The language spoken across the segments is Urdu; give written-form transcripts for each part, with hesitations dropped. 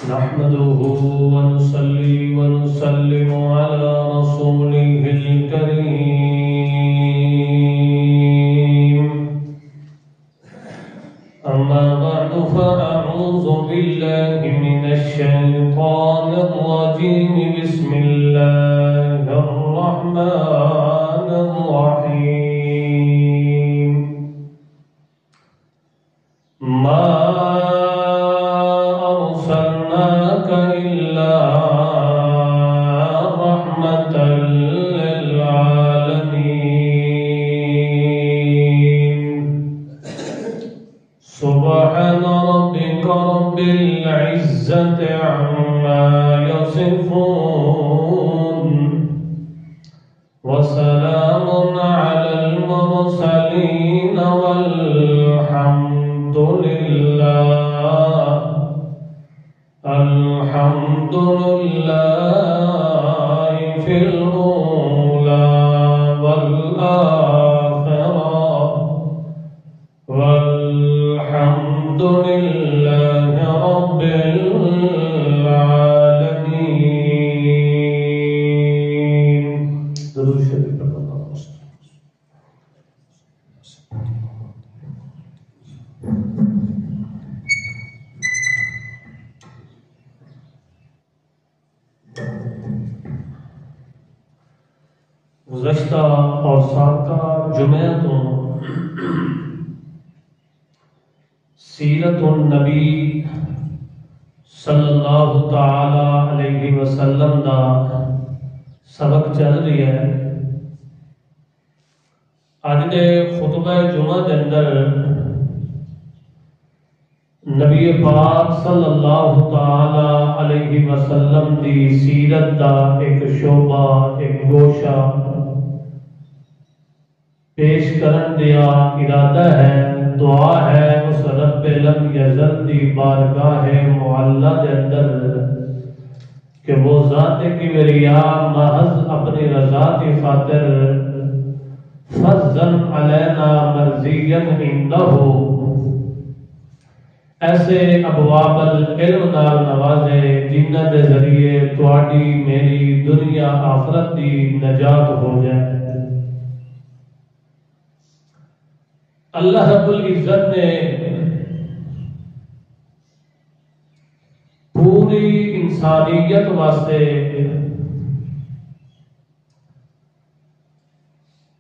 نحمده ونصلي ونسلم على رسوله الكريم أما بعد فأعوذ بالله من الشيطان الرجيم بسم الله الرحمن الرحيم ما أرسلناك إلا رحمة للعالمين سبحان ربك رب العزة عما يصفون وسلام على المرسلين والحمد لله في الأولى والآخرة والحمد لله رب العالمين. درود شریف پر اللہ گزشتہ اور سابقہ جمعہ تو سیرت النبی صلی اللہ تعالی علیہ وسلم دا سبق چل رہی ہے. اج دے خطبہ جمعہ دے اندر نبی پاک صلی اللہ تعالی علیہ وسلم دی سیرت دا ایک شعبہ ایک گوشہ پیش کرن دیا ارادہ ہے. دعا ہے اس رب لم یزل دی بارگاہ معلہ دے اندر کہ وہ ذات کبریا محض اپنی رضا کی خاطر فضل علینا مرضیا عندہ ایسے ابواب العلم نال نوازے جنہ دے ذریعے تواڈی میری دنیا آخرت دی نجات ہو جائے. اللہ رب العزت نے پوری انسانیت واسطے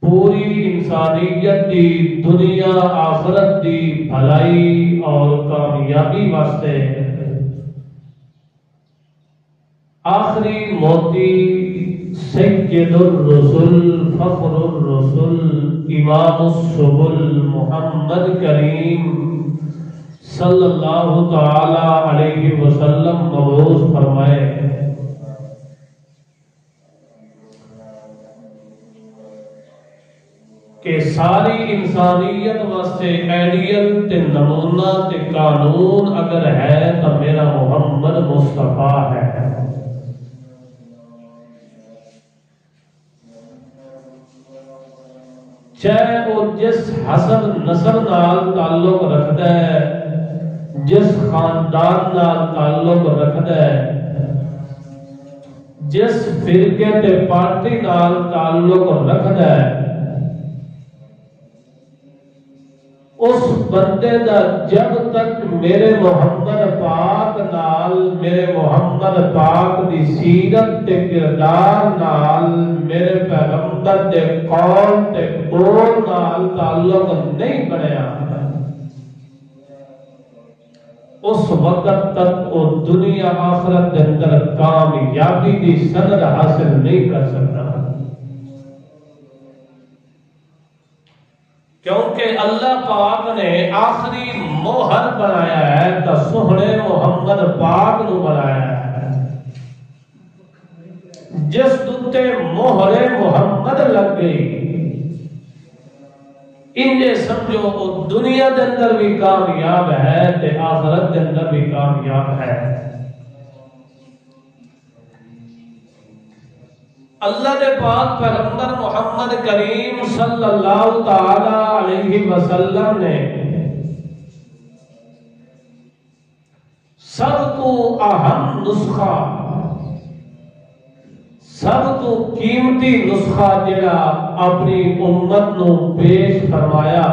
پوری انسانیت دی دنیا آخرت دی بھلائی اور کامیابی واسطے آخری موتی سید الرسل فخر الرسل امام السبل محمد کریم صلی اللہ تعالی علیہ وسلم مبعوث فرمائے کہ ساری انسانیت واسطے ایڈیل تے نمونہ تے قانون اگر ہے تو میرا محمد مصطفیٰ ہے. چاہے وہ جس حسب نسب نال تعلق رکھتا ہے جس خاندان نال تعلق رکھتا ہے جس فرقے تے پارٹی نال تعلق رکھتا ہے اس بندے دا جب تک میرے محمد پاک نال میرے محمد پاک دی سیرت تے کردار نال میرے پیغمبر دے قول تے قول نال تعلق نہیں بنیا اس وقت تک وہ دنیا آخرت دے اندر کامیابی دی سند حاصل نہیں کر سکتا. کیونکہ اللہ پاک نے آخری موہر بنایا ہے تو سہنے محمد پاک نو بنایا ہے. جس دوتے موہر محمد لگ گئی انجے سمجھو وہ دنیا دے اندر بھی کامیاب ہے تے آخرت دے اندر بھی کامیاب ہے. اللہ دے پاک پیغمبر محمد کریم صلی اللہ تعالی علیہ وسلم نے سب تو اہم نسخہ، سب تو قیمتی نسخہ جڑا اپنی امت نو پیش فرمایا،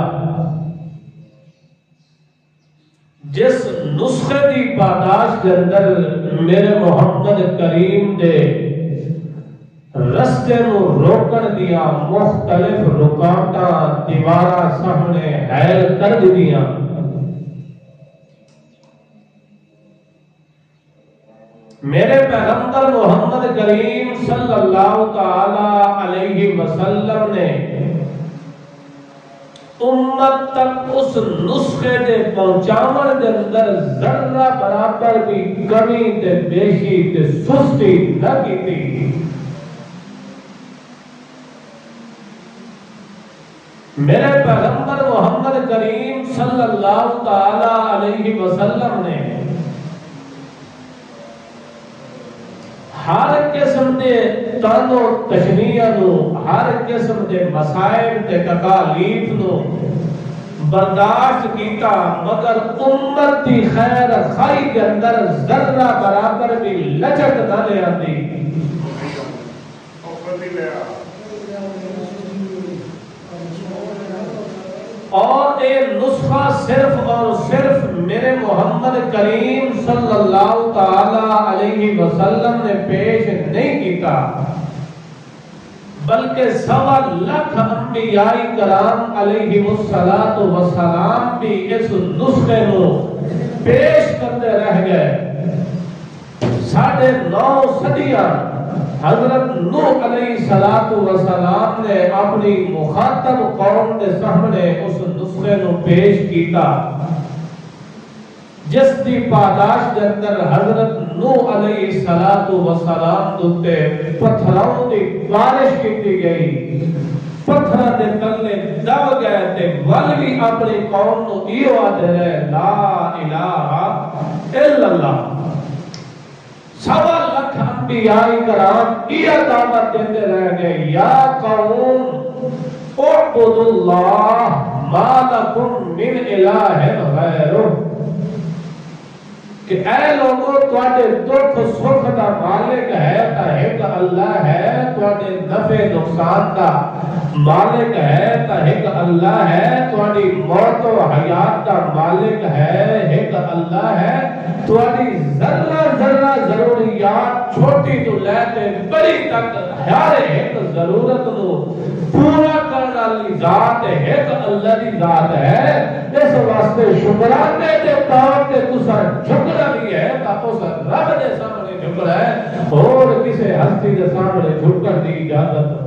جس نسخے دی پاداش کے اندر میرے محمد کریم دے رستے نو روکن دیا مختلف رکاوٹاں دیواراں سامنے حائل کر دیاں، میرے پیغمبر محمد کریم صلی اللہ تعالی علیہ وسلم نے امت تک اس نسخے دے پہنچاون دے اندر ذرہ برابر بھی کمی تے بیشی تے سستی نہ کیتی۔ میرے پیغمبر محمد کریم صلی اللہ تعالی علیہ وسلم نے ہر قسم دے تانو تشنیہ نو، ہر قسم دے مسائل تے تکالیف نو برداشت کیتا، مگر امت دی خیر خائی کے اندر ذرہ برابر بھی لچک نہ لے آتی۔ اور اے نسخہ صرف اور صرف میرے محمد کریم صلی اللہ تعالی علیہ وسلم نے پیش نہیں کیتا، بلکہ 1.25 لاکھ انبیاء کرام علیہ السلام بھی اس نسخے کو پیش کرتے رہ گئے۔ 9.5 صدیاں حضرت نوح علیہ السلام نے اپنی مخاطب قوم کے سامنے اس نسخے کو پیش کیتا، جس دی پاداش کے اندر حضرت نوح علیہ السلام دوتے پتھروں دی بارش کی گئی، پتھر دے تلے دب گئے تے ول بھی اپنی قوم کو ایو آدھے رہے لا الہ الا اللہ۔ 1.25 لاکھ انبیاء کرام یہ دعوت دیتے رہ گئے، یا قوم اعبدوا اللہ ما لکم من الہ غیرہ، کہ اے لوگوں تواڈے دکھ سکھ دا مالک ہے تا ایک اللہ ہے، تواڈے نفع نقصان دا مالک ہے تا ایک اللہ ہے، تواڈی موت و حیات دا مالک ہے ایک اللہ ہے، تواڈی ذرہ ذرہ ضروریات چھوٹی تو لے تے بڑی تک ہر ایک ضرورت نو پورا کرنے والی ذات ایک اللہ دی ذات ہے۔ اس واسطے شکرانے دے طور تے تساں جھکنا بھی ہے تا اس رب دے سامنے جھکنا ہے، اور کسی ہستی دے سامنے جھکن دی اجازت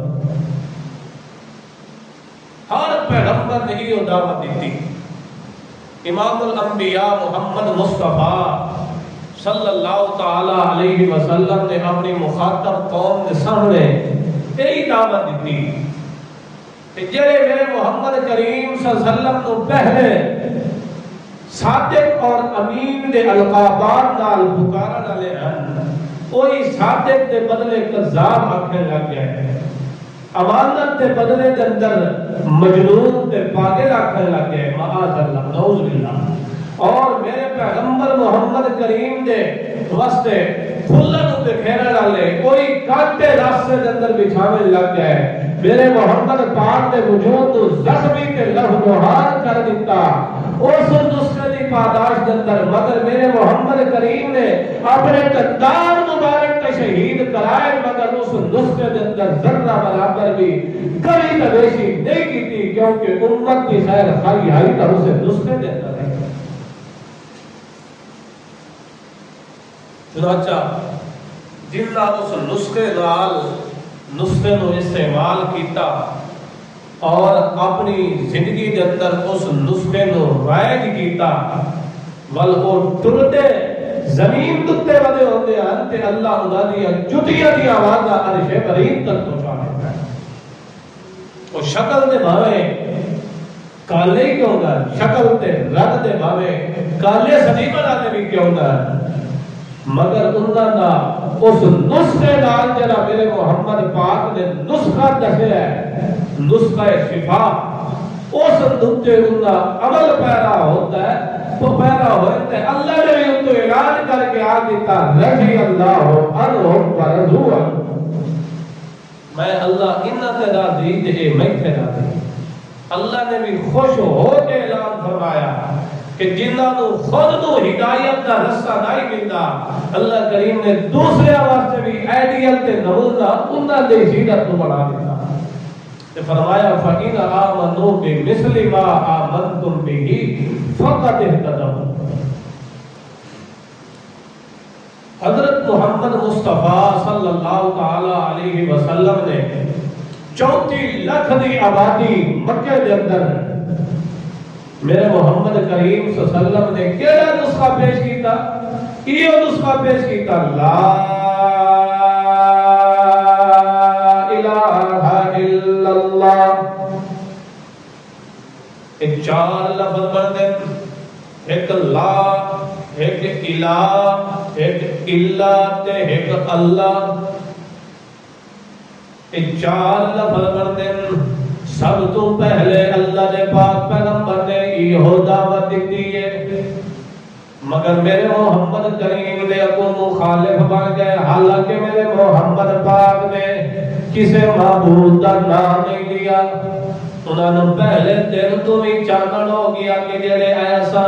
ہر پیغمبر نے یہ دعوت دی۔ امام الانبیاء محمد مصطفیٰ صلی اللہ تعالی علیہ وسلم نے اپنی مخاطب قوم کے سامنے یہی دعوت دی کہ جڑے میرے محمد کریم صلی اللہ علیہ وسلم تو پہلے صادق اور امین دے القابات نال پکارن والے ہیں، وہی صادق دے بدلے کذاب آکھنے لگ گئے، امانت دے بدلے دے اندر مجنون تے پاگل آکھنے لگ گئے، معاذ اللہ، نعوذ باللہ۔ اور میرے پیغمبر محمد کریم دے واسطے پھلن تے پھیرن والے کوئی کانٹے راستے دے اندر بچھاوے لگ گئے، میرے محمد پاک دے وجود کو زخمی تے لہو لہان کر دیتا اس نسخے دی پاداش دے اندر، مگر میرے محمد کریم نے اپنے قدار مبارک کا شہید کرائے، مگر اس نسخے دے اندر ذرہ برابر بھی کبھی تبیشی نہیں کی تھی، کیونکہ امت کی خیر خائی آئی تھا اسے نسخے دے اندر ہے۔ چنانچہ جنہ اس نسخے نو استعمال کیتا اور اپنی زندگی کے اندر اس نسخے نو رائج کیتا، ول او ٹرتے زمین دتے ودے ہوندے ہیں تے اللہ انہاں دی جُتیاں دی آواز عرش کریم تک پہنچا دیتا ہے۔ او شکل دے بھاویں کالے کیوں دا، شکل تے رنگ دے بھاویں کالے سلیمہ والے بھی کیوں دا، مگر انہاں دا اس نسخے نال جڑا میرے محمد پاک نے نسخہ دسیا ہے، نسخہ شفا، اس نقطے انہاں عمل پیدا ہوتا ہے، وہ پیدا ہوئے تھے اللہ نے بھی ان کو اعلان کر کے آ دیتا رضی اللہ عنہم ورضوا عنہ، میں اللہ انہاں تے راضی تے میں تے راضی۔ اللہ نے بھی خوش ہو کے اعلان فرمایا کہ جنہاں نو خود نو ہدایت کا رستہ نہیں ملتا، اللہ کریم نے دوسرے واسطے بھی آئیڈیل تے نمونہ انہاں دے سیرت کو بنا دیتا۔ فرمایا فَإِنْ آمَنُوا بِمِثْلِ مَا آمَنْتُمْ بِهِ فَقَدْ اهْتَدَوْا۔ حضرت محمد مصطفیٰ صلی اللہ تعالی علیہ وسلم نے 34 لاکھ دی آبادی مکے دے اندر میرے محمد کریم صلی اللہ علیہ وسلم نے کیڑا نسخہ پیش کیتا؟ یہ نسخہ پیش کیتا لا الہ الا اللہ۔ ایک 4 لفظ پڑھتے ہیں، ایک لا، ایک الہ، ایک الا تے ایک اللہ، ایک 4 لفظ پڑھتے ہیں۔ سب تو پہلے اللہ نے پاک پیغمبر نے یہ دعوت دی ہے، مگر میرے محمد کریم نے اگوں مخالف بن گئے، حالانکہ میرے محمد پاک نے کسے معبود کا نام نہیں لیا۔ انہوں نے پہلے دن تو بھی چانن ہو گیا کہ جڑے ایسا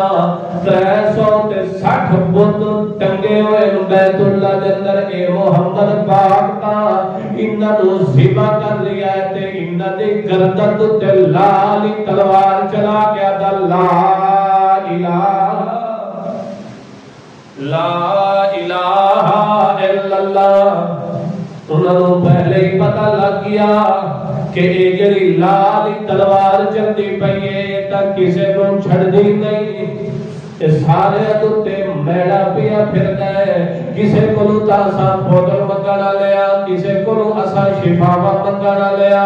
360 بت ٹنگے ہوئے بیت اللہ دے اندر اے محمد پاک تا انہاں نو ذبح کر لیا تے انہاں دی گردن تے لال تلوار چلا گیا دا لا الہ الا اللہ۔ انہوں نے پہلے ہی پتہ لگ گیا کہ یہ جڑی لال تلوار چلتی پئی ہے تا کسے کو چھڑ دی نہیں، سارے تے میڑا پیا پھر گئے، کسے کو تاسا بوتل منگانا لیا، کسے کو اسا شفا منگانا لیا،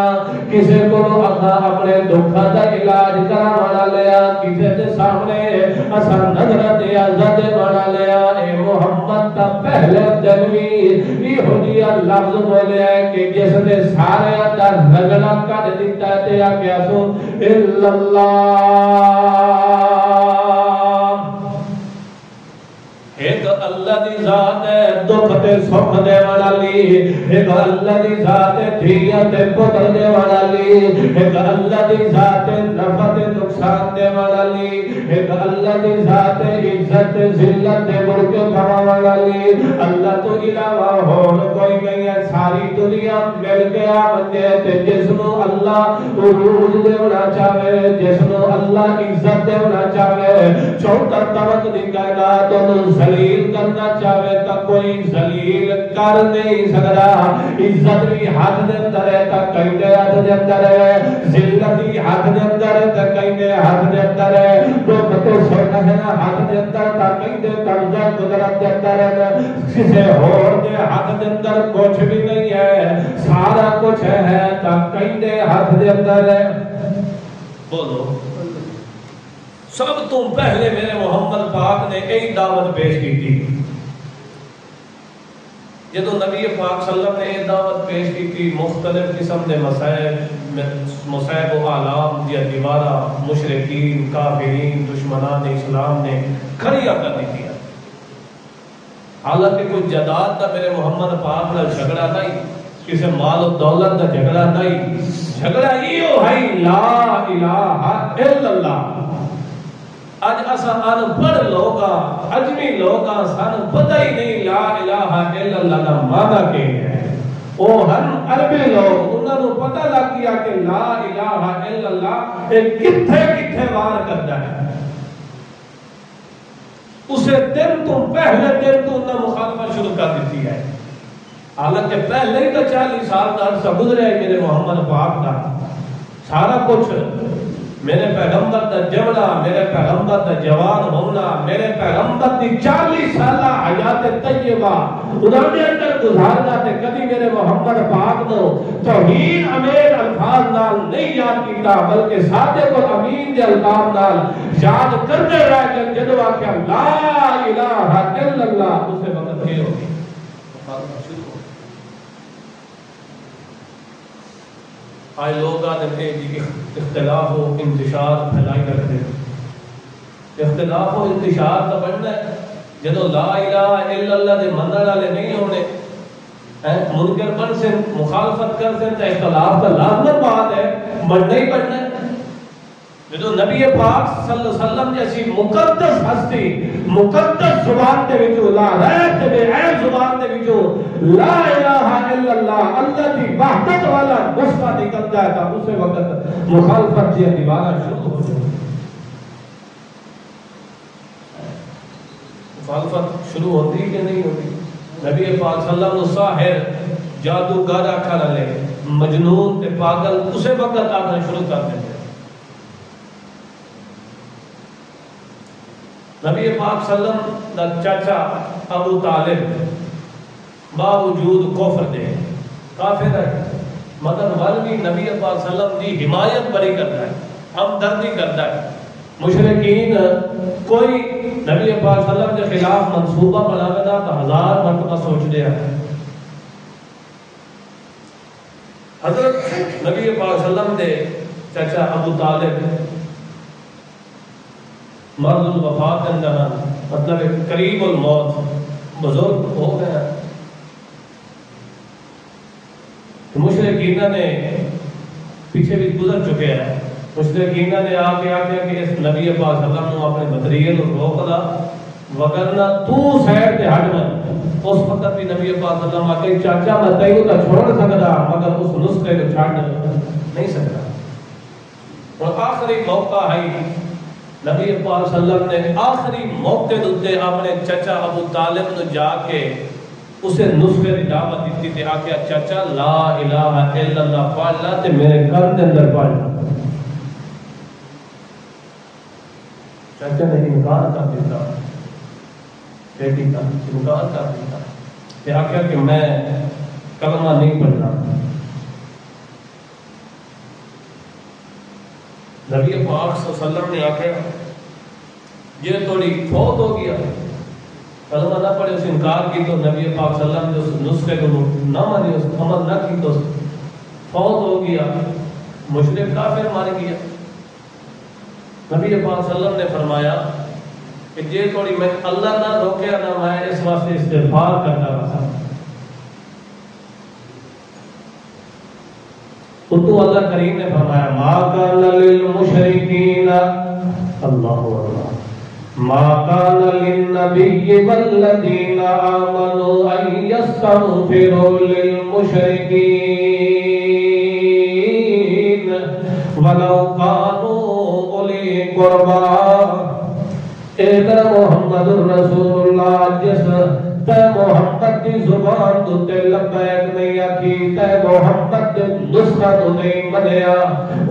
کسے کو اسا اپنے دکھا دا علاج کرانا لیا، کسے دے سامنے اسا نظر دے عزت بنا لیا۔ اے محمد دا پہلے دن بھی یہ جیا لفظ بولے ہے کہ جس نے سارے دا رگڑا کٹ دیتا ہے تے آگیا سو الا اللہ۔ ایک اللہ دی ذات ہے دکھ تے سکھ دے والی، ایک اللہ دی ذات ہے دھیا تے پتر دے والی، ایک اللہ دی ذات ہے نفع تے نقصان دے والی، ایک اللہ دی ذات ہے عزت ذلت تے ملک بھوا والی۔ اللہ تو علاوہ ہون کوئی نہیں ہے، ساری دنیا مل کے آمدے تے جس نو اللہ عروج دے ہونا چاہے، جس نو اللہ عزت دے ہونا چاہے، 74 طبق دی کائنات انہوں ذلیل کرنا چاہے تا کوئی ذلیل کر نہیں سکتا۔ عزت بھی حد دے اندر ہے تا کہیں دے حد دے اندر ہے، ذلت بھی حد دے اندر ہے تا کہیں دے حد دے اندر ہے، دکھ تے سکھ ہے نا حد دے اندر تا کہیں دے قبضہ قدرت دے اندر ہے، کسے اور دے حد دے اندر کچھ بھی نہیں ہے، سارا کچھ ہے تا کہیں دے حد دے اندر ہے۔ بولو سب تو پہلے میرے محمد پاک نے ایک دعوت پیش کی تھی، جدو نبی پاک صلی اللہ علیہ وسلم نے ایک دعوت پیش کی تھی، مختلف قسم دے مصائب و آلام دیا دیوارہ مشرکین کافرین دشمنان اسلام نے کھڑیا کر دی تھی۔ حالانکہ کوئی جداد دا میرے محمد پاک نہ جھگڑا نہیں، کسی مال و دولت دا جھگڑا نہیں، جھگڑا یہ ہے لا الہ الا اللہ۔ آج اسا ان پڑھ لوگا عجمی لوگا سانو پتہ ہی نہیں لا الہ الا اللہ کا معنی کیا ہے۔ وہ ہم عربی لوگ انہوں نے پتہ لگ گیا کہ لا الہ الا اللہ ایک کتھے کتھے وار کرتا ہے۔ اسے دن تو پہلے دن تو انہوں نے مخالفت شروع کر دیتی ہے، حالانکہ پہلے ہی تو 40 سال کا عرصہ گزرے ہے میرے محمد پاک کا، سارا کچھ میرے پیغمبر دا جوڑا، میرے پیغمبر دا جوان ہونا، میرے پیغمبر دی 40 سالہ حیات طیبہ انہوں نے اندر گزارنا تے کبھی میرے محمد پاک نو توہین امین الفاظ نال نہیں یاد کیتا، بلکہ صادق و امین دے الفاظ نال یاد کرتے رہے کہ جدو آکھیا لا الہ الا اللہ اسے وقت یہ ہوگی آئے لوگ آدھے جی اختلاف و انتشار پھیلائی رکھتے ہیں۔ اختلاف و انتشار کا بننا ہے جدو لا الہ الا اللہ دے منن والے نہیں ہونے منکر بن سے مخالفت کر سے اختلاف کا لازم بات ہے بننا ہی بننا ہے جو نبی پاک صلی اللہ علیہ وسلم جیسی مقدس ہستی مقدس زبان دے وچوں لا ریت بے عیب زبان دے وچوں لا الہ الا اللہ اللہ دی وحدت والا نسخہ نکلتا ہے تو اسی وقت مخالفت دی دیوارہ شروع ہو جائے مخالفت شروع ہوتی کہ نہیں ہوتی نبی پاک صلی اللہ علیہ وسلم ساحر جادوگر آکھا لے مجنون تے پاگل اسی وقت آکھنا شروع کر دیتے نبی پاک صلی اللہ علیہ وسلم دا چاچا ابو طالب باوجود کفر دے کافر ہے مگر ول بھی نبی پاک صلی اللہ علیہ وسلم دی حمایت بڑی کرتا ہے ہمدردی کرتا ہے مشرکین کوئی نبی پاک صلی اللہ علیہ وسلم کے خلاف منصوبہ بناوے دا تو 1000 مرتبہ سوچ دیا حضرت نبی پاک صلی اللہ علیہ وسلم دے چاچا ابو طالب مرض الوفات اندر مطلب قریب الموت بزرگ ہو گیا مشرکین نے پیچھے بھی گزر چکے ہیں مشرکین نے آ کے کہ اس نبی پاک صلی اللہ علیہ وسلم اپنے بطریے کو روک دا وگرنہ تو سائڈ تے ہٹ مت اس وقت بھی نبی پاک صلی اللہ علیہ وسلم آ کے چاچا میں تینوں تو چھوڑ سکتا مگر اس نسخے کو چھاڑ نہیں سکتا اور آخری موقع ہے نبی پاک صلی اللہ علیہ وسلم نے آخری موقع دوتے اپنے چچا ابو طالب نے جا کے اسے نسخے دی دعوت دیتی تھی آکھیا چچا لا الہ الا اللہ پڑھ لا تے میرے گھر دے اندر پڑھ لا چچا نے انکار کر دیتا بیٹی کا انکار کر دیتا تے آکھیا کہ میں کلمہ نہیں پڑھنا نبی پاک صلی اللہ علیہ وسلم نے آکھا یہ تھوڑی فوت ہو گیا کلمہ نہ پڑھے اس انکار کی تو نبی پاک صلی اللہ علیہ وسلم نے اس نسخے کو نہ مانے اس عمل نہ کی تو فوت ہو گیا مشرک کافر مار گیا نبی پاک صلی اللہ علیہ وسلم نے فرمایا کہ یہ تھوڑی میں اللہ نہ روکیا نہ میں اس واسطے استغفار کرتا رہا تو اللہ کریم نے فرمایا ما کان للمشرکین اللہ ما کان للنبی والذین آمنوا ان یستغفروا للمشرکین ولو کانوا اولی قربا اے میرا محمد رسول اللہ جس تے محمد دی زبان تو تے لبیک نہیں آکھی تے محمد نسخہ تو نہیں منیا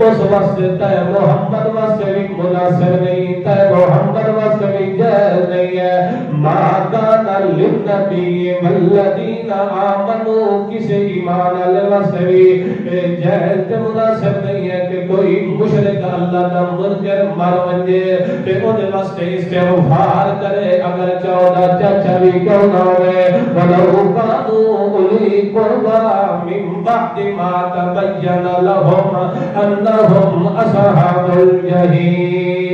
اس واسطے تے محمد واسطے بھی مناسب نہیں تے محمد واسطے بھی جائز نہیں ہے ما کان للنبی والذین آمنوا کسی ایمان والے واسطے بھی جائز تے مناسب نہیں ہے کہ کوئی مشرک اللہ کا منکر مر ونجے تے اودے واسطے استغفار کرے اگر 14 چاچا بھی کیوں نہ وَلَوْ كَانُوا أُولِي قُرْبَىٰ مِن بَعْدِ مَا تَبَيَّنَ لَهُمْ أَنَّهُمْ أَصْحَابُ الْجَحِيمِ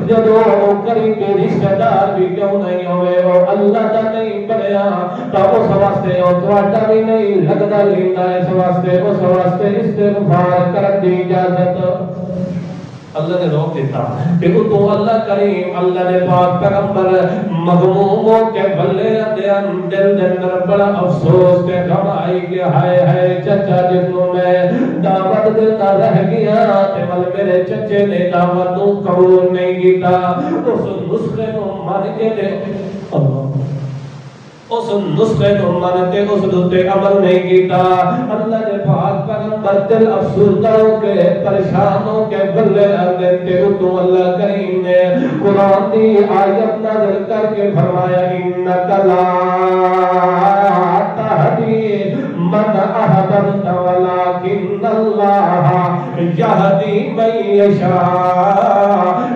جدو قریبی رشتہ دار بھی کیوں نہیں ہوئے اور اللہ کا نہیں پڑھیا تو اس واسطے اور تواڈا بھی نہیں لگدا لینا اس واسطے استغفار کرن دی اجازت اللہ نے روک دیتا کہ تو اللہ کریم اللہ نے پاک پیغمبر مغموموں کے بلے دل دے اندر بڑا افسوس کے غم آئی کہ ہائے چچا جنوں میں دعوت دیتا رہ گیا تے مل میرے چچے نے دعوت نو قبول نہیں کیتا اس نسخے نو مان کے دے اللہ اس نسخے کو مانتے اس دوتے عمل نہیں کیتا اللہ نے پاک پیغمبر دل افسردہ ہو کے پریشان ہو کے بلے دیتے تو اللہ کریم نے قرآن دی آیت نازل کر کے فرمایا انک لا تہدی من احببت ولکن اللہ یہدی من یشاء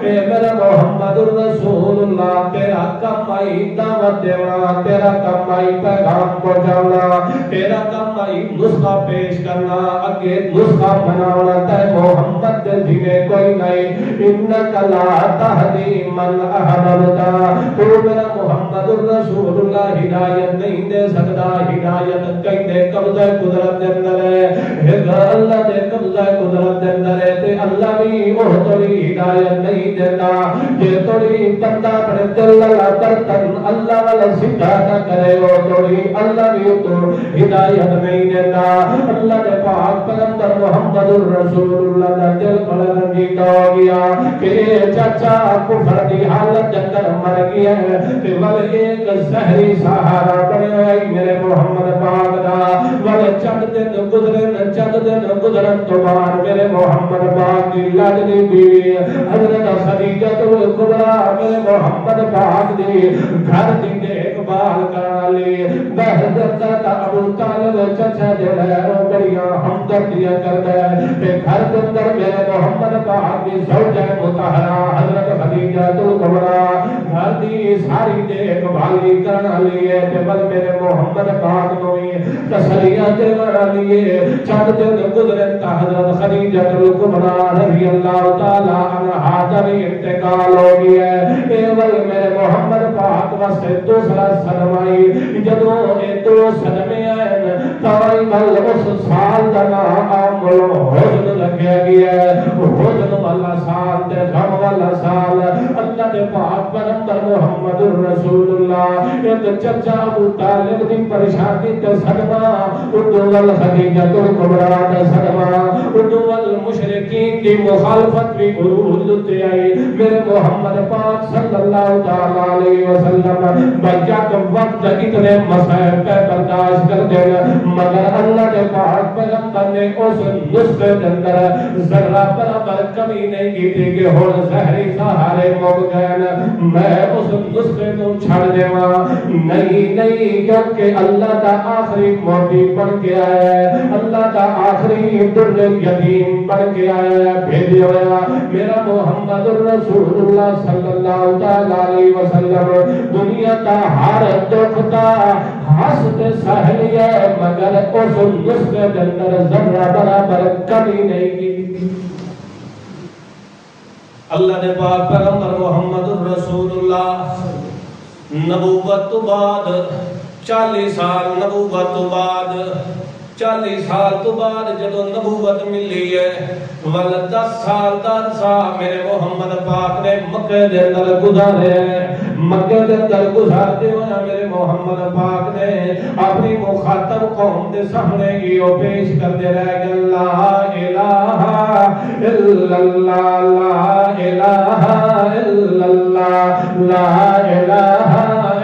اے میرا محمد الرسول اللہ تیرا کم آئی دعوت دینا، تیرا کم آئی پیغام پہنچانا، تیرا کم آئی نسخہ پیش کرنا، اگے نسخہ بنانا تے محمد دے جینے کوئی نہیں۔ انک لا تہدی من احببت، تو میرا محمد الرسول اللہ ہدایت نہیں دے سکتا، ہدایت کہیں قبضہ قدرت دے اندر ہے، اللہ دے قبضہ قدرت دے اندر ہے، تے اللہ بھی وہ تھوڑی ہدایت نہیں دیتا۔ جے تھوڑی بندہ اپنے دل والا برتن اللہ والا سیدھا نہ کرے، وہ تھوڑی اللہ بھی تو ہدایت نہیں دیتا۔ اللہ دے پاک پیغمبر محمد الرسول اللہ دا دل بڑا رنجیدہ ہو گیا کہ چاچا کفر دی حالت اندر مر گیا ہے، تے ول ایک زہری سہارا بنیا ہے میرے محمد پاک دا، ول چند دن گزرن، چند دن گزرن تو بعد میرے محمد پاک دی لاڈلی بیوی حضرت خدیجہ الکبریٰ میرے محمد پاک دی گھر دی دیکھ بھال کرنا لی، بہدر دادا ابو طالب چچا جڑا ہے وہ بڑیاں ہمدردیاں کرتا ہے، تے گھر کے اندر میرے محمد پاک دی زوجہ مطہرہ حضرت خدیجہ الکبریٰ گھر دی ساری دیکھ بھالی کرنا لیے، تے بل میرے محمد پاک نوئی تسلیہ دینا لیے، چند دن گزرن تا حضرت خدیجہ الکبریٰ رضی اللہ تعالیٰ عنہا دا بھی انتقال ہو گیا ہے۔ اے ولی میرے محمد پاک واسطے دوسرا صدمائی، جدوں اے دو صدمے آئے تائی بل اس سال دا نام حزن لگیا گیا ہے، حزن والا سال تے غم والا سال۔ اللہ دے پاک پیغمبر محمد الرسول اللہ ایک چچا ابو طالب دی پریشانی تے صدمہ، ادول خدیجہ الکبریٰ دا صدمہ، ادول مشرکین دی مخالفت بھی عروج تے آئی، میرے محمد پاک صلی اللہ تعالیٰ علیہ وسلم بجاک وقت اتنے مسائل پہ برداشت کر دے، مگر اللہ کے پاک پیغمبر نے اس نسخے کے اندر ذرہ برابر کمی نہیں کی تھی کہ ہون زہری سہارے موگ گئن میں اس نسخے کو چھڑ دیواں، نہیں کیونکہ اللہ کا آخری موٹی بن کے آیا ہے، اللہ کا آخری در یتیم بن کے آیا ہے، بھیجے ہوا میرا محمد الرسول اللہ صلی اللہ علیہ وسلم دنیا کا ہر دکھ کا ہستے سہلی ہے، مگر اس نسخے کے اندر ذرہ برابر کمی نہیں کی۔ اللہ نے پاک پیغمبر محمد الرسول اللہ نبوت تو بعد 40 سال، نبوت تو بعد 40 سال تو بعد جدو نبوت ملی ہے، ول 10 سال دا عرصہ میرے محمد پاک نے مکہ دے اندر گزارے ہیں، مکہ دے اندر گزارتے ہوئے میرے محمد پاک نے اپنی مخاطب قوم دے سامنے یہ پیش کرتے رہ گئے، لا الہ الا اللہ، لا الہ الا اللہ، لا الہ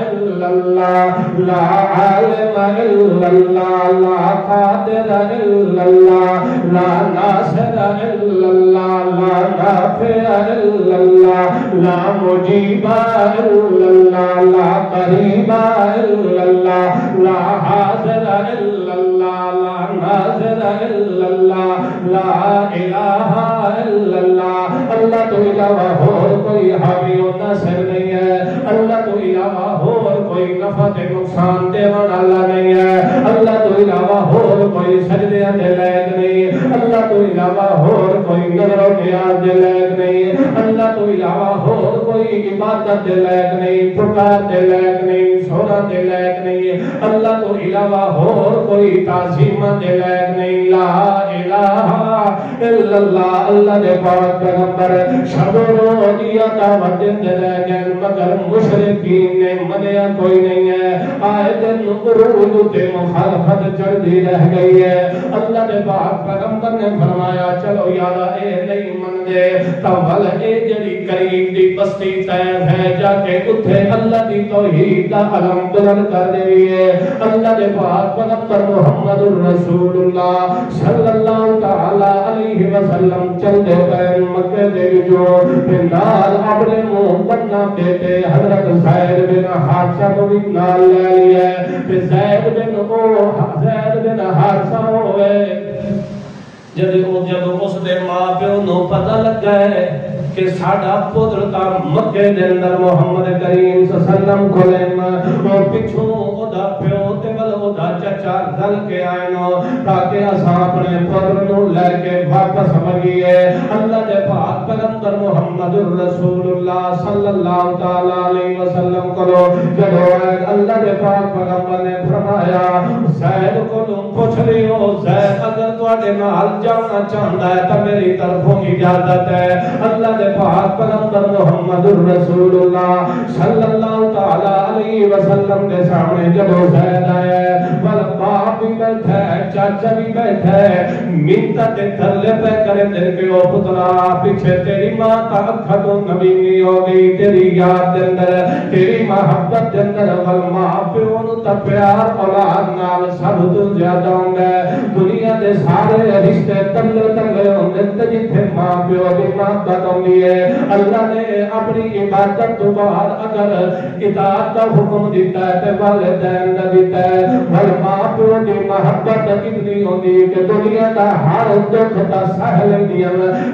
الا اللہ، لا عالم الا اللہ، لا قادر الا اللہ، لا ناصر الا اللہ، لا نافع الا اللہ، لا مجیب الا اللہ، لا قریب الا اللہ، لا حاضر الا اللہ، لا ناظر الا اللہ، لا الہ الا اللہ۔ اللہ تو علاوہ اور کوئی حامی و ناصر نہیں ہے، اللہ تو علاوہ اور کوئی نفع تے نقصان دے والا نہیں ہے، اللہ تو علاوہ اور کوئی سجدے دے لائق نہیں، اللہ تو علاوہ اور کوئی نظر و نیاز دے لائق نہیں، اللہ تو علاوہ اور کوئی عبادت دے لائق نہیں، پکار دے لائق نہیں، سونا دے لائق نہیں، اللہ تو علاوہ اور کوئی تعظیم دے لائق نہیں، لا الہ الا اللہ۔ اللہ دے پاک پیغمبر شب و روز دیا دعوت دے رہ گئے، مگر مشرکین نے منیا کوئی نہیں ہے، آئے دن عروج تے مخالفت چڑھتی رہ گئی ہے۔ اللہ دے پاک پیغمبر نے فرمایا چلو یارا اے نہیں مندے تو ول اے جڑی قریب دی بستی طیب ہے جا کے اتھے اللہ دی توحید دا علم بلند کر دیئے۔ اللہ دے پاک پیغمبر محمد الرسول اللہ صلی اللہ تعالی علیہ وسلم چل دے پیر مکہ دے جو نال اپنے منہ بننا بیٹے حضرت زید بن حارثہ کو بھی نال لے لیا ہے، زید بن حارثہ ہوئے جب اس دے ماں پیو نو پتہ لگ گئے کہ ساڈا پتر تا مکے دے اندر محمد کریم صلی اللہ علیہ وسلم کولن او پچھوں او دا پیو تے ول او دا چچا دل کے آئے نو تاکہ اساں اپنے پتر نو لے کے واپس وگیے اللہ دے پاک پیغمبر محمد رسول اللہ صلی اللہ تعالی علیہ وسلم کو جدو اللہ دے پاک پیغمبر نے فرمایا زید کو تم پوچھ لیو زید اگر تواڈے نال جانا چاہندا ہے تے میری طرفوں اجازت ہے اللہ دے پاک پیغمبر محمد رسول اللہ صلی اللہ تعالی علیہ وسلم کے سامنے جدو زید آیا بل باپ بھی بیٹھا ہے چاچا بھی بیٹھا ہے منتا تے تھلے پہ کرے دل کے او پترا پیچھے تیری ماں تا اکھا تو نبی نہیں ہو گئی تیری یاد دے اندر تیری محبت دے اندر ول ماں پیو نو تے پیار اولاد نال سب تو زیادہ ہوندا ہے دنیا دے سارے رشتے تنگے تنگے ہوندے تے جتھے ماں پیو دی محبت ہوندی ہے اللہ نے اپنی عبادت تو بعد اگر اطاعت کا حکم دیتا ہے تے والدین دا دیتا ہے ول ماں پیو دی محبت اتنی ہوندی کہ دنیا دا ہر دکھ دا سہ لیندیاں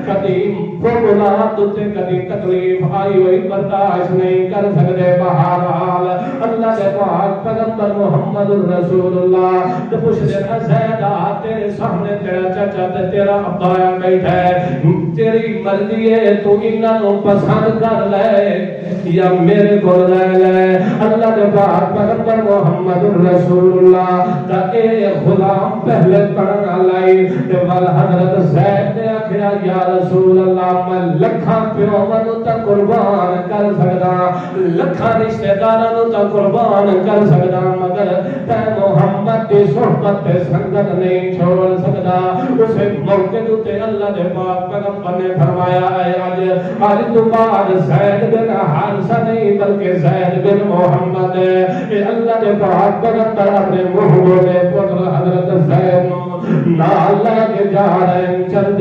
کدی پربلات تے کدی تکلیف آئی ہوئی برداشت نہیں کر سکدے بہرحال اللہ دے پاک پیغمبر محمد رسول اللہ تے پوچھدے نا زیدا تیرے سامنے تیرا چچا تے تیرا ابا بیٹھا ہے تیری مرضی ہے تو انہاں نو پسند کر لے یا میرے کول رہ لے اللہ دے پاک پیغمبر محمد رسول اللہ دا اے غلام پہلے پڑھنا لائی تے ول حضرت زید نے آکھیا یا رسول اللہ میں لکھاں پیو نو تے قربان کر سکدا لکھاں رشتہ داراں نو تے قربان کر سکدا مگر تے محمد دی صحبت تے سنگت نہیں چھوڑ سکدا اسے موقع تے اللہ دے پاک پیغمبر نے فرمایا اے اج تو بعد زید بن حارثہ نہیں بلکہ زید بن محمد اے اللہ دے پاک پیغمبر اپنے محبوب پتر حضرت زید نو نال لے کے جا رہے ہیں چل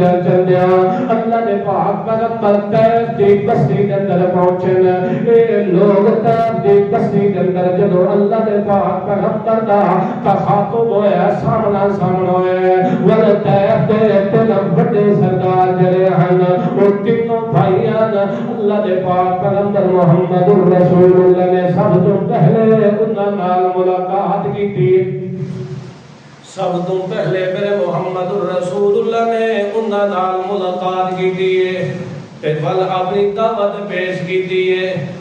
دیا اللہ دے پاک پیغمبر طیف دی بستی دے اندر پہنچے اے لوگ طیف دی بستی دے اندر جدو اللہ دے پاک پیغمبر دا تخاطب ہویا سامنا سامنا ہوئے ور طیف دے تین بڑے سردار جڑے ہیں وہ تینوں بھائیان اللہ دے پاک پیغمبر محمد رسول اللہ نے سب تو پہلے انہاں نال ملاقات کی تھی سب تو پہلے میرے محمد رسول اللہ نے انہاں نال ملاقات کی تھی تے ول اپنی دعوت پیش کی تھی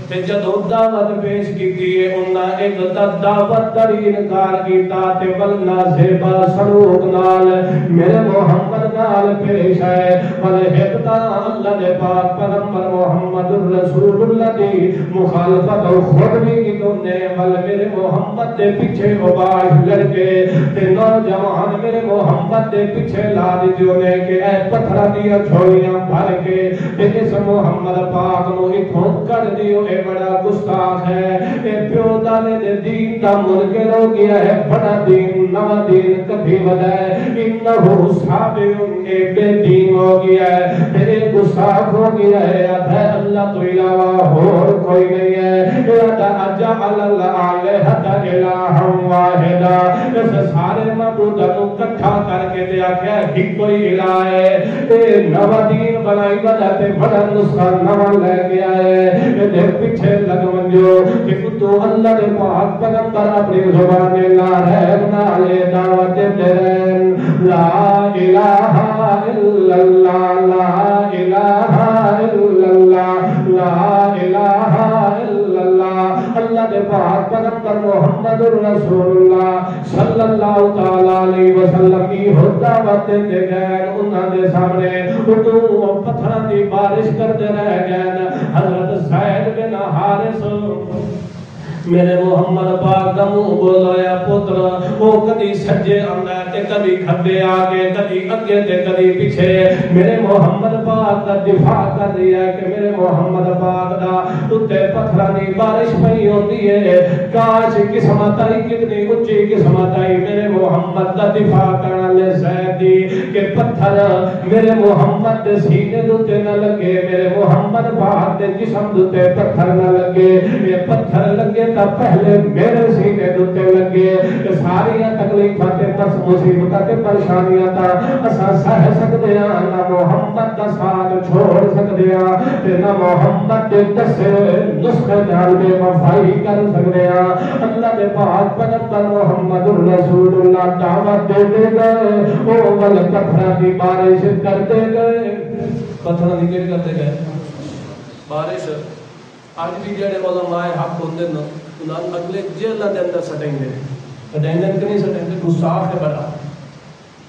تے جدو دعوت پیش کی تھی انہاں ایک دعوت دا انکار کیتا تے ول نازیبا سلوک نال میرے محمد نال پیش ہے ول ہکتا اللہ دے پاک پیغمبر محمد رسول اللہ دی مخالفت خود بھی کیتوں نے ول میرے محمد دے پیچھے آواز لڑ کے تے نوجوان میرے محمد دے پیچھے لا دیو نے کہ اے پتھراں دی جھولیاں بھر کے اس محمد پاک نو اتھوں کر دیو اے بڑا گستاخ ہے اے پیو دالے دے دین دا منکر ہو گیا ہے بڑا دین نوا دین کبھی ودا ہے انہو صابر اے بے دین ہو گیا ہے تیرے گستاخ ہو گیا ہے ادھے اللہ تو علاوہ اور کوئی نہیں ہے ادا اجعل الالہۃ الہا واحدا اس سارے معبوداں نو اکٹھا کر کے تے آکھیا ایک کوئی الہ ہے اے نوا دین بنائی ودا تے بڑا نسخہ نوا لے کے آئے دے پیچھے لگ منجو کہ تو اللہ دے پاک پیغمبر اپنی زبان لا رہے نالے دعوت دے رہے لا الہ الا اللہ لا الہ الا اللہ لا الہ الا اللہ اللہ دے پاک پیغمبر محمد رسول اللہ صلی اللہ تعالی علیہ وسلم کی دعوت دے گئے انہاں دے سامنے تو پتھراں دی بارش کرتے رہ گئے حضرت زید بن حارث میرے محمد پاک دا منہ بولایا پتر وہ کدی سجے آندا تے کدی کھبے آگے کدی اگے تے کدی پیچھے میرے محمد پاک دا دفاع کر رہا ہے کہ میرے محمد پاک دا اتے پتھراں دی بارش پئی ہوندی ہے کاش قسمت آئی کتنی اونچی قسمت آئی میرے محمد دا دفاع کرنا لے زید دی کہ پتھر میرے محمد دے سینے تے نہ لگے میرے محمد پاک دے جسم تے پتھر نہ لگے یہ پتھر لگے تا پہلے میرے سینے دوتے لگے کہ ساریاں تکلیفاں تے مصیبتاں تے پریشانیاں تا اساں سہ سکدے ہاں نہ محمد دا ساتھ چھوڑ سکدے ہاں تے نہ محمد دے دسے نسخے نال بے وفائی کر سکدے ہاں اللہ دے پاک پیغمبر محمد رسول اللہ دعوت دے گئے او ول پتھراں دی بارش کرتے گئے پتھراں دی کیڑی کرتے گئے بارش آج بھی جڑے علماء حق ہوندے نا انہاں اگلے جیلاں دے اندر سٹیندے کہ نہیں سٹیندے گستاخ ہے بڑا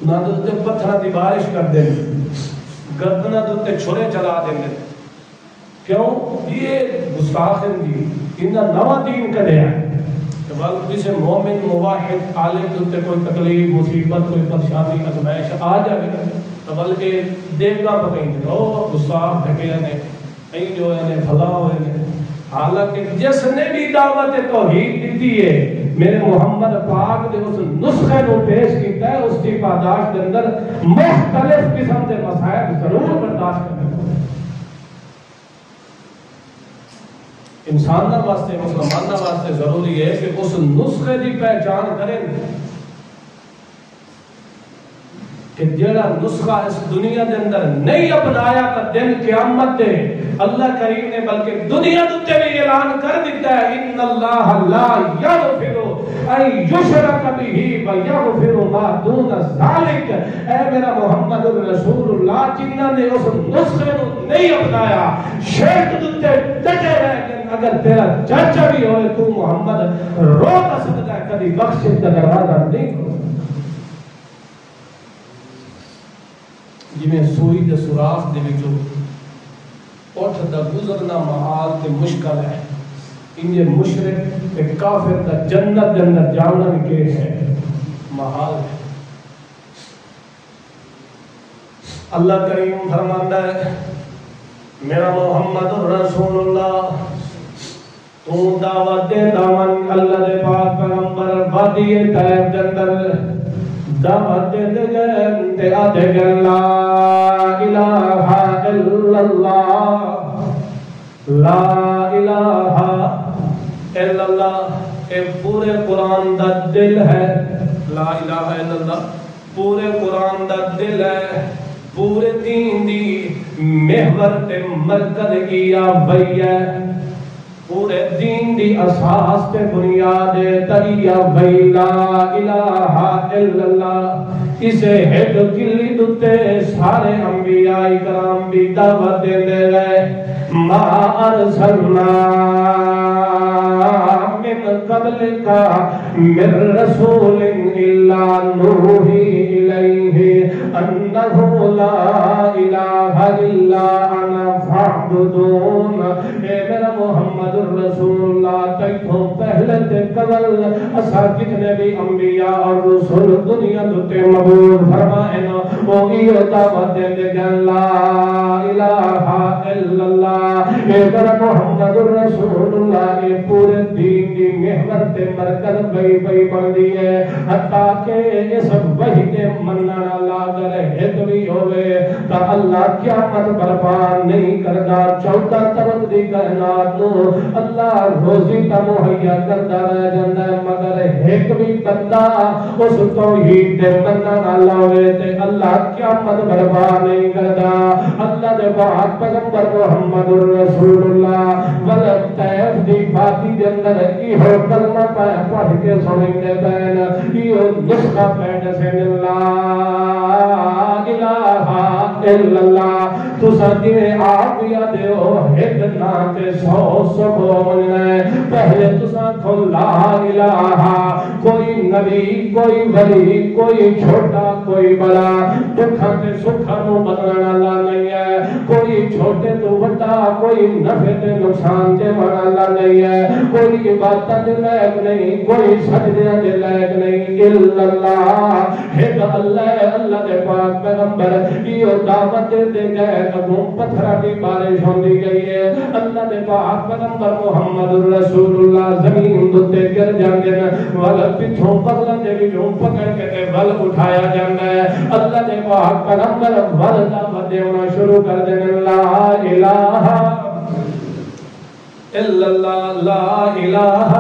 انہاں دے پتھراں دی بارش کردے گردناں دے چھرے چلا دیندے کیوں یہ گستاخ ہیں دی انہاں نواں دین کڈیا کہ بل کسی مومن موحد عالم تے کوئی تکلیف مصیبت کوئی پریشانی ازمائش آ جائے تو بلکہ دیگا پکائیں او گستاخ ڈھکے نے این جو ہے بھلا ہوئے نے حالانکہ جس نے بھی دعوت توحید دیتی ہے میرے محمد پاک نے اس نسخے کو پیش کیتا ہے اس کی پاداش کے اندر مختلف قسم کے مسائل ضرور برداشت کرنے انسان نہ واسطے مسلمان نہ واسطے ضروری ہے کہ اس نسخے کی پہچان کریں کہ جڑا نسخہ اس دنیا دے اندر نہیں اپنایا تا دن قیامت دے اللہ کریم نے بلکہ دنیا دے بھی اعلان کر دیتا ہے ان اللہ لا یغفر ان یشرک بہ و یغفر ما دون ذلک اے میرا محمد رسول اللہ جنہاں نے اس نسخے کو نہیں اپنایا شرک دے ڈٹے رہ گئے اگر تیرا چاچا بھی ہوئے تو محمد رو نہ سکتا ہے کبھی بخشش کا دروازہ نہیں کھولتا جی میں سوئی دے سوراخ دے وچوں اٹھ دا گزرنا محال تے مشکل ہے انجے مشرک تے کافر دا جنت دے اندر جانا بھی کہ ہے محال ہے اللہ کریم فرماندا ہے میرا محمد رسول اللہ تو دعوت دے دامن اللہ دے پاک پیغمبر وادی طیب دے اندر دعوت دے گئے تے آدھے گئے لا الہ الا اللہ لا الہ الا اللہ اے پورے قرآن دا دل ہے لا الہ الا اللہ پورے قرآن دا دل ہے پورے دین دی محور تے مرکز کیا بھئی ہے پورے دین دی اساس تے بنیاد تریا بھئی لا الہ الا اللہ اسے ہیڈ کلی دوتے سارے انبیاء کرام بھی دعوت دے دے گئے ما ارسلنا من قبل کا من رسول الا نوحی الیہ انہو لا الہ الا انا فاعبدون اے میرا محمد رسول اللہ تیتوں پہلے تے قبل اسا کتنے بھی انبیاء اور رسول دنیا دوتے مبور فرمائنا وہ ایو دعوت دے دے گن لا الہ الا اللہ اے میرا محمد رسول اللہ اے پورے دین دی محور تے مرکز بھئی بھئی بن دی ہے حتیٰ کہ اس وحی دے مننا لاغر ہت بھی ہوئے تا اللہ قیامت برپا نہیں کردا چوتھا طرف دی کائنات نو اللہ روزی تا مہیا کردا رہ جاندا ہے مگر ایک بھی بندہ اس توحید دے مننا لاوے تے اللہ قیامت برپا نہیں کردا اللہ دے پاک پیغمبر محمد رسول اللہ ولد طیب دی بادی دے اندر ایہو کلمہ پڑھ کے سنیں بین ایہو نسخہ پڑھ سے لا الہ الا اللہ تو ساتھی میں آپ یاد ہو ایک ناتے سو سکو مننے پہلے تو ساتھ ہو لا الہ کوئی نبی کوئی ولی کوئی چھوٹا کوئی بڑا دکھا تے سکھا نو بدلنا اللہ نہیں ہے کوئی چھوٹے تو بڑا کوئی نفع تے نقصان تے بڑا اللہ نہیں ہے کوئی عبادت دے لائق نہیں کوئی سجدے دے لائق نہیں الا اللہ ایک اللہ اللہ دے پاک پیغمبر یہ دعوت دے گئے اگوں پتھرا دی بارش ہوندی گئی ہے اللہ دے پاک پیغمبر محمد رسول اللہ زمین دے گر جاندے نے ول پچھوں پگلاں دے وچوں پکڑ کے تے ول اٹھایا جاندا ہے اللہ دے پاک پیغمبر ول دعوت دینا شروع کر دین لا الہ الا اللہ لا الہ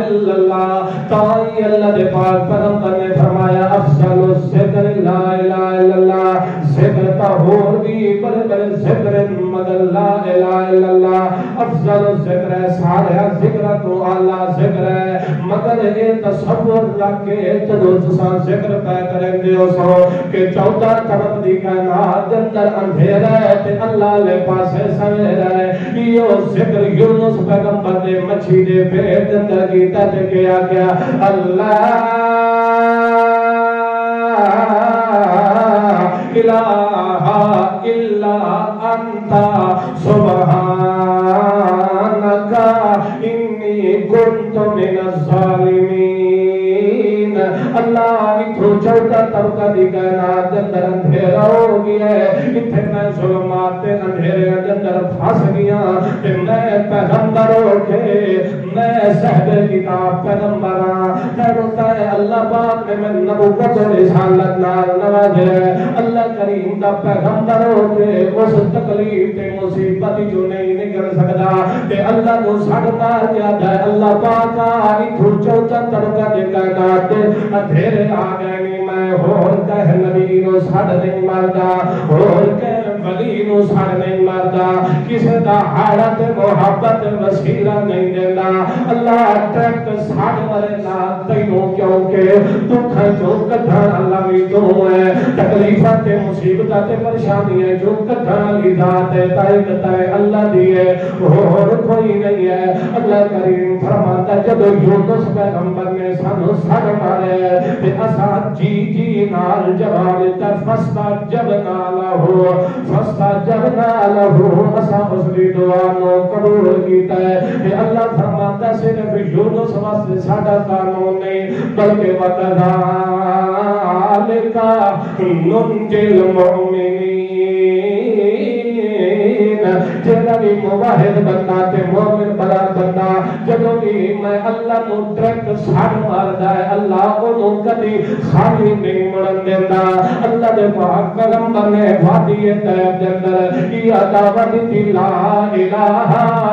الا اللہ. تائی اللہ دے پاک پیغمبر نے فرمایا افضل الذکر لا الہ الا اللہ. ذکر تا ہور بھی بڑے بڑے ذکر مگر لا الہ الا اللہ افضل الذکر ہے. سارے ذکر تو اعلی ذکر ہے مگر یہ تصور رکھ کے جدو تساں ذکر پہ کریں دے سو کہ 14 طرف دی کائنات اندر اندھیرا ہے تے اللہ لے پاسے سویرا ہے. یہ ذکر یونس پیغمبر نے مچھی دے پیٹ اندر کیتا تے کیا کیا اللہ الہ الا انت سبحانک انی کنت من الظالمین. اللہ اتھو 14 طبقہ دی کائنات اندر اندھیرا ہو گیا ہے. اتھے میں ظلمات تے اندھیرے اندر پھنس گیا تے میں پیغمبر ہو کے میں صاحب کتاب پیغمبر ہاں. کہتا ہے اللہ پاک نے میں نبوت و رسالت نال نوازے. اللہ کریم دا پیغمبر ہو کے اس تکلیف تے مصیبت جو نہیں نکل سکتا تے اللہ کو سڑ مار کیا جائے. اللہ پاک اتھو 14 طبقہ دی کائنات اندھیرے آ گئے نہیں. میں ہور کہہ نبی نو سڑ نہیں مردا ہور کہہ ولی نو سڑ نہیں مردا کسے دا حالت محبت وسیلہ نہیں دینا. اللہ ٹرک سڑ مرے نا تینوں کیونکہ دکھ جو کٹھن اللہ بھی تو ہے تکلیفات تے مصیبتات تے پریشانیاں جو کٹھن لی ذات ہے طاقت ہے اللہ دی ہے اور کوئی نہیں ہے. اللہ کریم فرماتا جب یونس پیغمبر نے سانو سڑ مارے تے اساں جی جی نال جواب تے فاستجبنا لہو اساں اس دی دعا نو قبول کیتا ہے. تے اللہ فرماتا صرف یونس واسطے ساڈا قانون نہیں بلکہ وقذالک ننجی المؤمنین. جڑا بھی موحد بندہ تے مومن بڑا بندہ جدوں بھی میں اللہ نو ڈائریکٹ سڑ ماردا ہے اللہ اونوں کبھی خالی نہیں مڑن دیندا. اللہ دے پاک پیغمبر نے وادی طیب دے اندر یہ دعوت دی لا الہ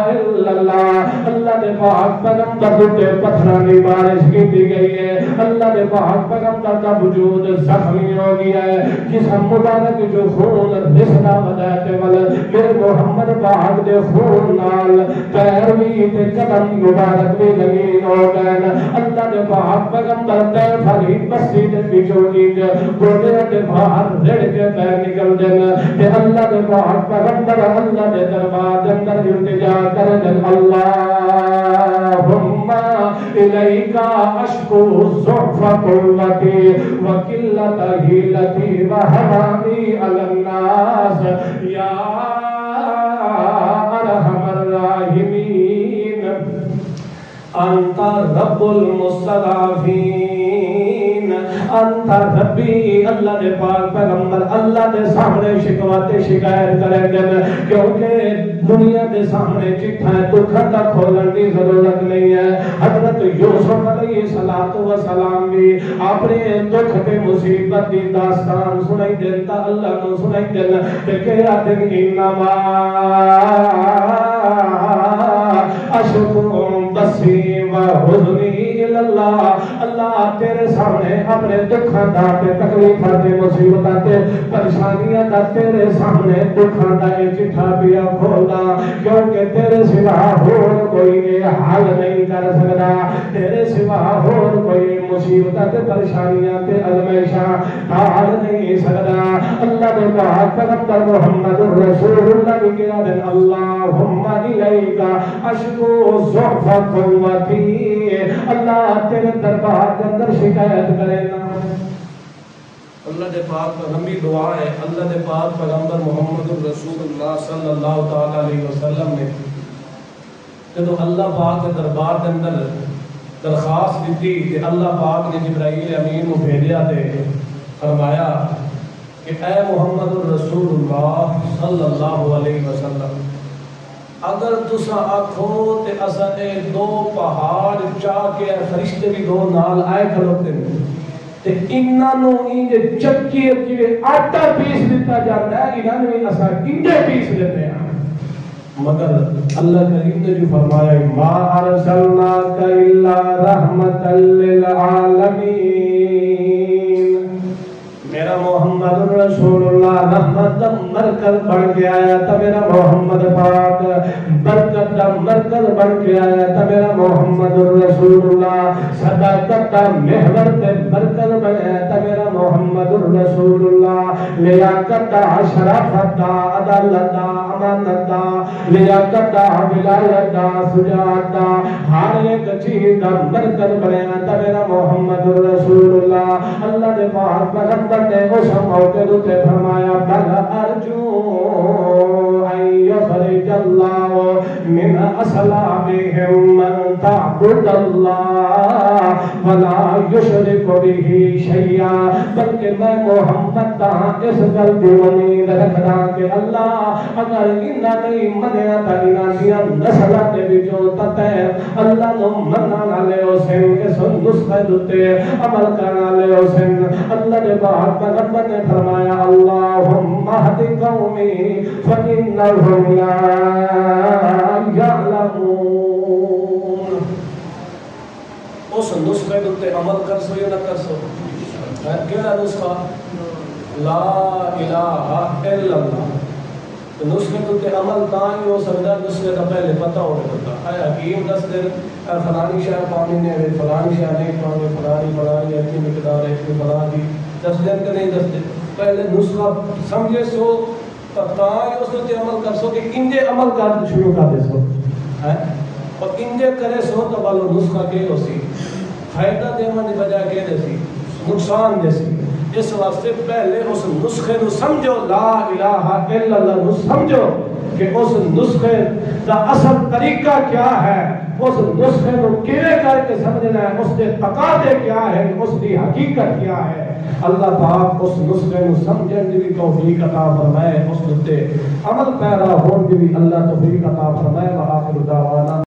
الا اللہ. اللہ دے پاک پیغمبر تے پتھراں دی بارش کیتی گئی ہے. اللہ دے پاک پیغمبر کا وجود زخمی ہو گیا ہے. جسم مبارک جو خون رسدا وداتے ول میرے محمد پاک دے خون نال پیر بھی تے قدم مبارک بھی زمین ہو گئے. اللہ دے پاک پیغمبر تے بھری بستی دے وچوں نیند گوڈے دے باہر رڑ کے پیر نکل دین تے اللہ دے پاک پیغمبر اللہ دے دربار دے اندر التجا کر دے اللہم الیک اشکو ضعف قوتی وقلت حیلتی وحرانی علی الناس یا ارحم الراحمین انت رب المستضعفین انت ربی. اللہ دے پاک پیغمبر اللہ دے سامنے شکوات شکایت کریں گے کیونکہ دنیا دے سامنے چٹھا دکھا دا کھولن دی ضرورت نہیں ہے. حضرت یوسف علیہ السلام بھی اپنے دکھ تے مصیبت دی داستان سنائی دیتا اللہ کو سنائی دینا تے کہا دن انما اشکو بسی و حزنی اللہ. اللہ تیرے سامنے اپنے دکھاں دا تے تکلیفاں تے مصیبتاں تے پریشانیاں دا تیرے سامنے دکھاں دا یہ چٹھا پیا کھولدا کیونکہ تیرے سوا ہور کوئی حل نہیں کر سکدا. تیرے سوا ہور کوئی مصیبتاں تے پریشانیاں تے ازمائشاں ٹال نہیں سکدا. اللہ دے پاک پیغمبر محمد رسول اللہ کی کہا دے اللہم الیک اشکو ضعف قوتی. اللہ تیرے دربار کے اندر شکایت کرے نا. اللہ دے پاک پر ہمیں دعا ہے اللہ دے پاک پیغمبر محمد رسول اللہ صلی اللہ تعالی علیہ وسلم نے جب اللہ پاک کے دربار کے اندر درخواست دیتی کہ اللہ پاک نے جبرائیل امین کو بھیجا تے فرمایا کہ اے محمد رسول اللہ صلی اللہ علیہ وسلم اگر تسا آکھو تے اساں نے 2 پہاڑ چاہ کے فرشتے بھی 2 نال آئے کھلوتے ہیں تے انہاں نو انجے چکی جویں آٹا پیس دیتا جاتا ہے انہاں نے اساں انجے پیس لیتے ہیں. مگر اللہ کریم نے جو فرمایا ما ارسلناک الا رحمتا للعالمین، میرا محمد رسول اللہ رحمت مرکز بن کے آیا تھا، میرا محمد پاک برکت کا مرکز بن کے آیا تھا، میرا محمد رسول اللہ صداقت کا محور پہ مرکز بنایا تھا، میرا محمد رسول اللہ لیاقت کا شرافت کا عدالت کا امانت کا لیاقت کا ولایت کا شجاعت کا ہر ایک چیز کا مرکز بنایا تھا، میرا محمد رسول اللہ۔ اللہ نے پاک پیغمبر نے اس موقع تے فرمایا بل ارجو ان یخرج اللہ من اصلابہم من تعبد اللہ ولا یشرک بہ شیئا، بلکہ میں محمد تہاں اس گل دی امید رکھدا کہ اللہ اگر انہاں نہیں منیا تے انہاں دیاں نسلاں دے وچوں تے اللہ نو منن والے حسین اس نسخے تے عمل کرن والے حسین۔ اللہ نے پاک پیغمبر نے فرمایا اللہم اہد قومی فإنہم لا یعلمون۔ اس نسخے تے عمل کر سو یا نہ کر سو؟ کیڑا نسخہ؟ لا الہ الا اللہ۔ نسخے تے عمل تاں ہی ہو سکتا نسخے کا پہلے پتہ ہوتا ہے حکیم دس دن فلانی شاہ پانی نے فلانی شاہ نہیں پانی فلانی ایسی مقدار ہے فلان دی دس دن کے نہیں دس دن پہلے نسخہ سمجھے سو تاں ہی اس تے عمل کر سو کہ انجے عمل کر شروع کر دے سو اور انجے کرے سو تو بالو نسخہ کے ہو سی فائدہ دینے کی بجائے کے دے سی نقصان دے سی۔ اس واسطے پہلے اس نسخے نو سمجھو لا الہ الا اللہ نو سمجھو کہ اس نسخے دا اصل طریقہ کیا ہے، اس نسخے نو کیویں کر کے سمجھنا ہے، اس دے تقاضے کیا ہے، اس دی حقیقت کیا ہے۔ اللہ پاک اس نسخے نو سمجھن دی بھی توفیق عطا فرمائے، اس تے عمل پیرا ہون دی بھی اللہ توفیق عطا فرمائے۔ وآخر دعوانا